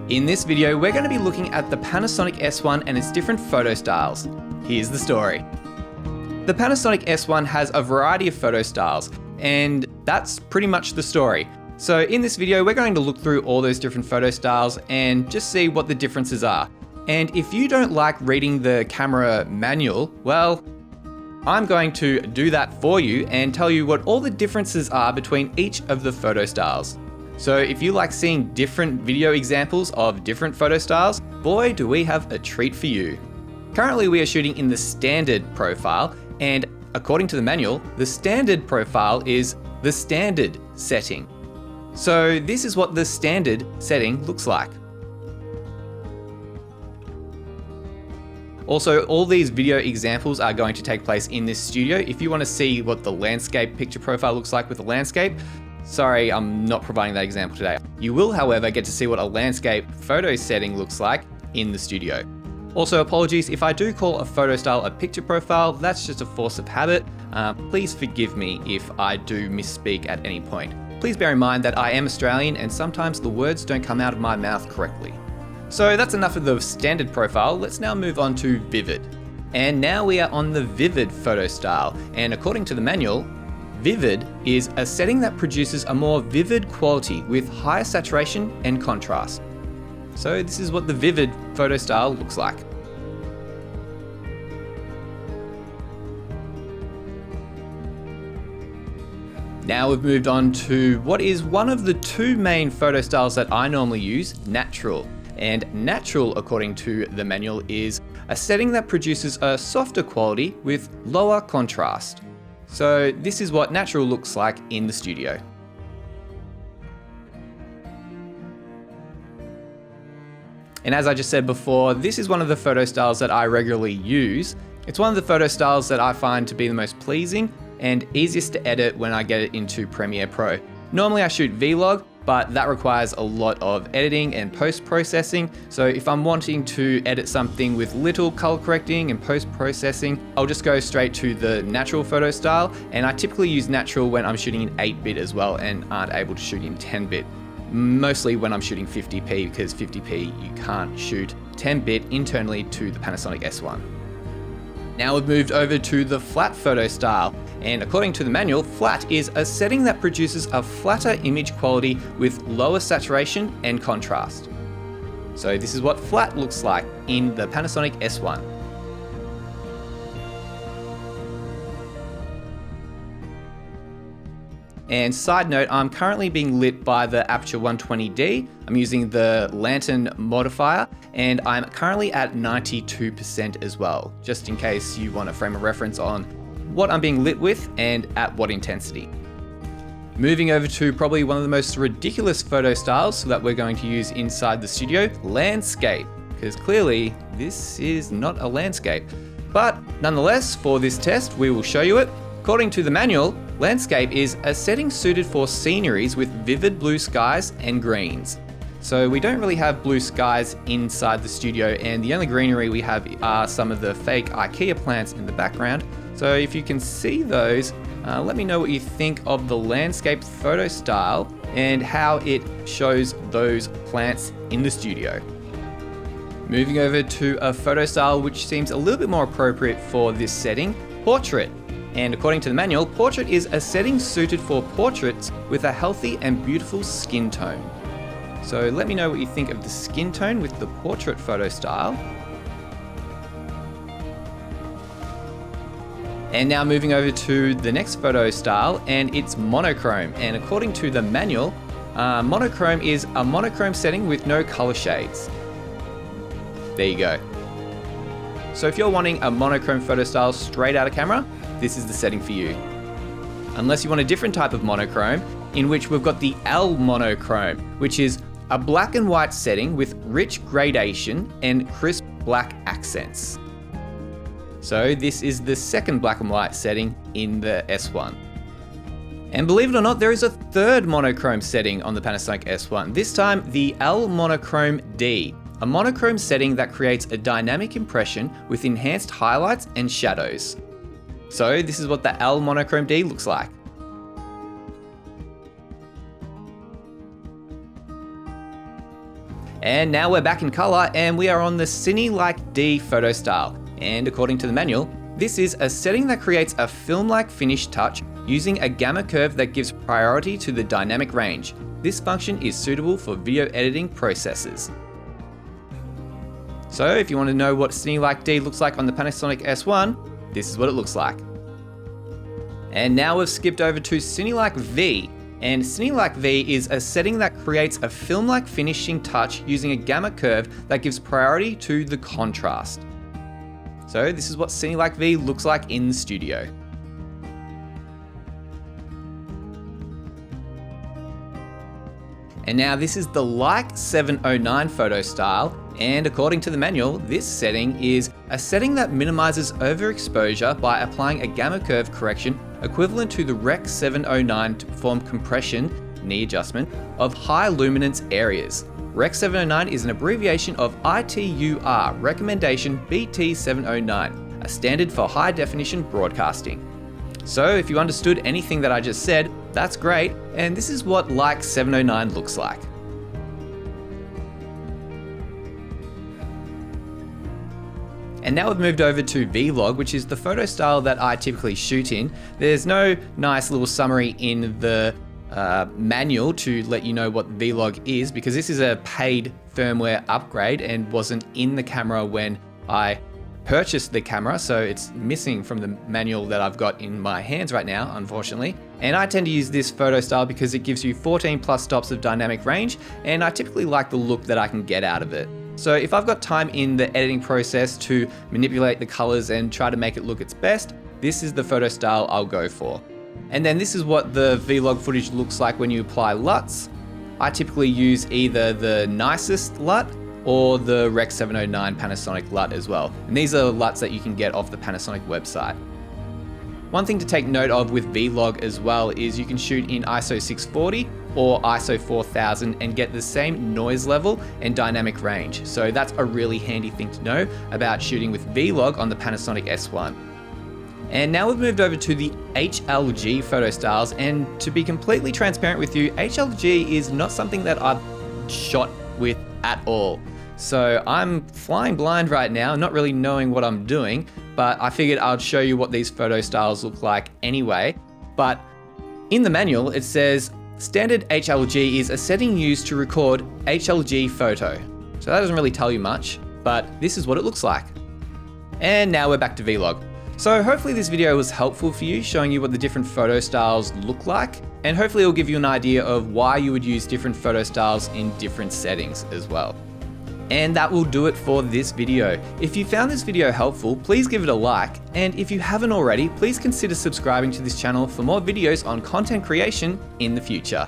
In this video, we're going to be looking at the Panasonic S1 and its different photo styles. Here's the story. The Panasonic S1 has a variety of photo styles, and that's pretty much the story. So in this video, we're going to look through all those different photo styles and just see what the differences are. And if you don't like reading the camera manual, well, I'm going to do that for you and tell you what all the differences are between each of the photo styles. So if you like seeing different video examples of different photo styles, boy do we have a treat for you. Currently we are shooting in the standard profile, and according to the manual, the standard profile is the standard setting. So this is what the standard setting looks like. Also, all these video examples are going to take place in this studio. If you want to see what the landscape picture profile looks like with the landscape, sorry, I'm not providing that example today. You will, however, get to see what a landscape photo setting looks like in the studio. Also, apologies if I do call a photo style a picture profile, that's just a force of habit. Please forgive me if I do misspeak at any point. Please bear in mind that I am Australian and sometimes the words don't come out of my mouth correctly. So that's enough of the standard profile, let's now move on to Vivid. And now we are on the Vivid photo style, and according to the manual, Vivid is a setting that produces a more vivid quality with higher saturation and contrast. So this is what the Vivid photo style looks like. Now we've moved on to what is one of the two main photo styles that I normally use, Natural. And Natural, according to the manual, is a setting that produces a softer quality with lower contrast. So this is what Natural looks like in the studio. And as I just said before, this is one of the photo styles that I regularly use. It's one of the photo styles that I find to be the most pleasing and easiest to edit when I get it into Premiere Pro. Normally I shoot Vlog, but that requires a lot of editing and post-processing. So if I'm wanting to edit something with little color correcting and post-processing, I'll just go straight to the Natural photo style. And I typically use Natural when I'm shooting in 8-bit as well and aren't able to shoot in 10-bit. Mostly when I'm shooting 50p, because 50p you can't shoot 10-bit internally to the Panasonic S1. Now we've moved over to the Flat photo style. And according to the manual, flat is a setting that produces a flatter image quality with lower saturation and contrast. So this is what flat looks like in the Panasonic S1. And side note, I'm currently being lit by the Aputure 120D. I'm using the Lantern modifier, and I'm currently at 92% as well, just in case you want a frame of reference on what I'm being lit with and at what intensity. Moving over to probably one of the most ridiculous photo styles that we're going to use inside the studio, landscape, because clearly this is not a landscape. But nonetheless, for this test, we will show you it. According to the manual, landscape is a setting suited for sceneries with vivid blue skies and greens. So we don't really have blue skies inside the studio, and the only greenery we have are some of the fake IKEA plants in the background. So if you can see those, let me know what you think of the landscape photo style and how it shows those plants in the studio. Moving over to a photo style which seems a little bit more appropriate for this setting, portrait. And according to the manual, portrait is a setting suited for portraits with a healthy and beautiful skin tone. So let me know what you think of the skin tone with the portrait photo style. And now moving over to the next photo style, and it's monochrome. And according to the manual, monochrome is a monochrome setting with no color shades. There you go. So if you're wanting a monochrome photo style straight out of camera, this is the setting for you. Unless you want a different type of monochrome, in which we've got the L monochrome, which is a black and white setting with rich gradation and crisp black accents. So this is the second black and white setting in the S1. And believe it or not, there is a third monochrome setting on the Panasonic S1, this time the L Monochrome D, a monochrome setting that creates a dynamic impression with enhanced highlights and shadows. So this is what the L Monochrome D looks like. And now we're back in color and we are on the Cine Like D photo style. And according to the manual, this is a setting that creates a film-like finish touch using a gamma curve that gives priority to the dynamic range. This function is suitable for video editing processes. So if you want to know what Cine Like D looks like on the Panasonic S1, this is what it looks like. And now we've skipped over to Cine Like V. And Cine Like V is a setting that creates a film-like finishing touch using a gamma curve that gives priority to the contrast. So this is what Cine Like V looks like in the studio. And now this is the Like 709 photo style, and according to the manual, this setting is a setting that minimizes overexposure by applying a gamma curve correction equivalent to the Rec 709 to perform compression, knee adjustment, of high luminance areas. Rec 709 is an abbreviation of ITUR, Recommendation BT709, a standard for high definition broadcasting. So if you understood anything that I just said, that's great, and this is what Like 709 looks like. And now we've moved over to Vlog, which is the photo style that I typically shoot in. There's no nice little summary in the manual to let you know what Vlog is, because this is a paid firmware upgrade and wasn't in the camera when I purchased the camera, so it's missing from the manual that I've got in my hands right now, unfortunately. And I tend to use this photo style because it gives you 14 plus stops of dynamic range, and I typically like the look that I can get out of it. So if I've got time in the editing process to manipulate the colors and try to make it look its best, this is the photo style I'll go for. And then this is what the Vlog footage looks like when you apply LUTs. I typically use either the nicest LUT or the Rec 709 Panasonic LUT as well. And these are LUTs that you can get off the Panasonic website. One thing to take note of with Vlog as well is you can shoot in ISO 640 or ISO 4000 and get the same noise level and dynamic range. So that's a really handy thing to know about shooting with Vlog on the Panasonic S1. And now we've moved over to the HLG photo styles, and to be completely transparent with you, HLG is not something that I've shot with at all. So I'm flying blind right now, not really knowing what I'm doing, but I figured I'd show you what these photo styles look like anyway. But in the manual, it says standard HLG is a setting used to record HLG photo. So that doesn't really tell you much, but this is what it looks like. And now we're back to Vlog. So hopefully this video was helpful for you, showing you what the different photo styles look like, and hopefully it'll give you an idea of why you would use different photo styles in different settings as well. And that will do it for this video. If you found this video helpful, please give it a like, and if you haven't already, please consider subscribing to this channel for more videos on content creation in the future.